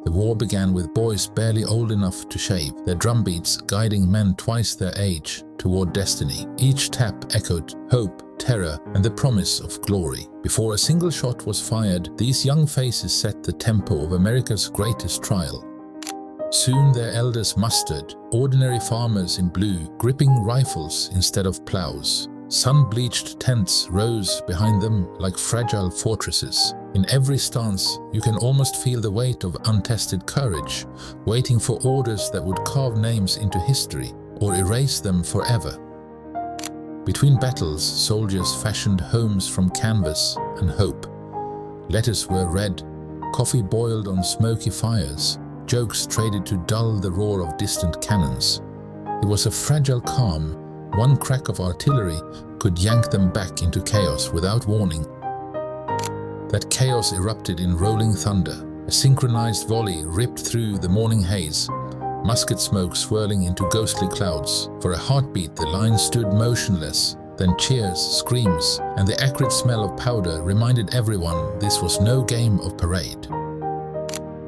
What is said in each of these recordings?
The war began with boys barely old enough to shave, their drumbeats guiding men twice their age toward destiny. Each tap echoed hope, terror, and the promise of glory. Before a single shot was fired, these young faces set the tempo of America's greatest trial. Soon their elders mustered, ordinary farmers in blue, gripping rifles instead of plows. Sun-bleached tents rose behind them like fragile fortresses. In every stance, you can almost feel the weight of untested courage, waiting for orders that would carve names into history or erase them forever. Between battles, soldiers fashioned homes from canvas and hope. Letters were read, coffee boiled on smoky fires, jokes traded to dull the roar of distant cannons. It was a fragile calm. One crack of artillery could yank them back into chaos without warning. That chaos erupted in rolling thunder. A synchronized volley ripped through the morning haze, musket smoke swirling into ghostly clouds. For a heartbeat, the line stood motionless. Then cheers, screams, and the acrid smell of powder reminded everyone this was no game of parade.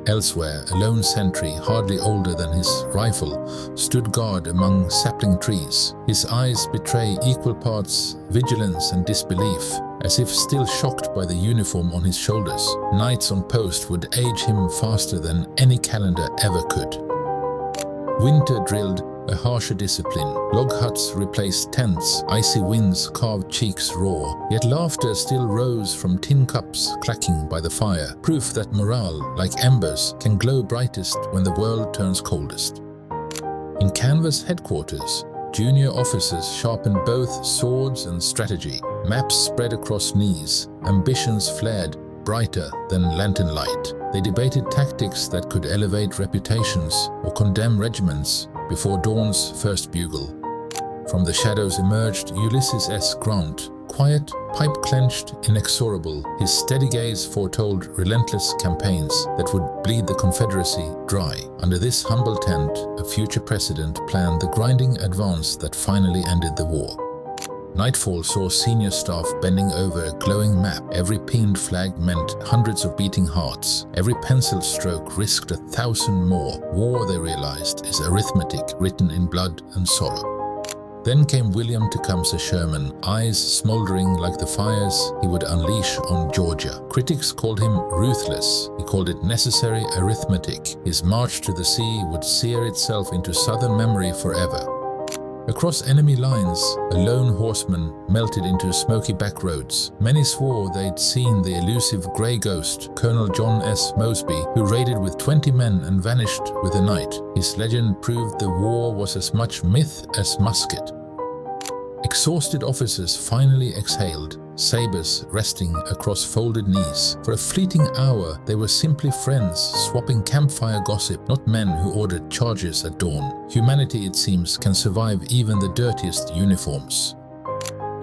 Elsewhere, a lone sentry, hardly older than his rifle, stood guard among sapling trees. His eyes betray equal parts vigilance and disbelief, as if still shocked by the uniform on his shoulders. Nights on post would age him faster than any calendar ever could. Winter drilled a harsher discipline. Log huts replaced tents, icy winds carved cheeks raw. Yet laughter still rose from tin cups clacking by the fire, proof that morale, like embers, can glow brightest when the world turns coldest. In canvas headquarters, junior officers sharpened both swords and strategy. Maps spread across knees, ambitions flared brighter than lantern light. They debated tactics that could elevate reputations or condemn regiments before dawn's first bugle. From the shadows emerged Ulysses S. Grant, quiet, pipe-clenched, inexorable. His steady gaze foretold relentless campaigns that would bleed the Confederacy dry. Under this humble tent, a future president planned the grinding advance that finally ended the war. Nightfall saw senior staff bending over a glowing map. Every pinned flag meant hundreds of beating hearts. Every pencil stroke risked 1,000 more. War, they realized, is arithmetic written in blood and sorrow. Then came William Tecumseh Sherman, eyes smoldering like the fires he would unleash on Georgia. Critics called him ruthless. He called it necessary arithmetic. His march to the sea would sear itself into Southern memory forever. Across enemy lines, a lone horseman melted into smoky back roads. Many swore they'd seen the elusive grey ghost, Colonel John S. Mosby, who raided with 20 men and vanished with the night. His legend proved the war was as much myth as musket. Exhausted officers finally exhaled, sabers resting across folded knees. For a fleeting hour, they were simply friends, swapping campfire gossip, not men who ordered charges at dawn. Humanity, it seems, can survive even the dirtiest uniforms.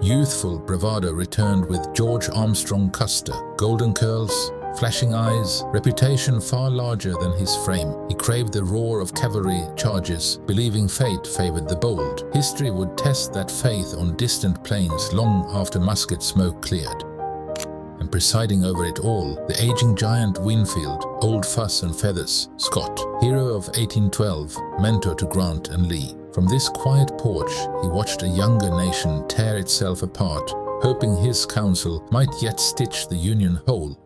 Youthful bravado returned with George Armstrong Custer, golden curls, flashing eyes, reputation far larger than his frame. He craved the roar of cavalry charges, believing fate favored the bold. History would test that faith on distant plains long after musket smoke cleared. And presiding over it all, the aging giant Winfield, old fuss and feathers, Scott, hero of 1812, mentor to Grant and Lee. From this quiet porch, he watched a younger nation tear itself apart, hoping his counsel might yet stitch the Union whole.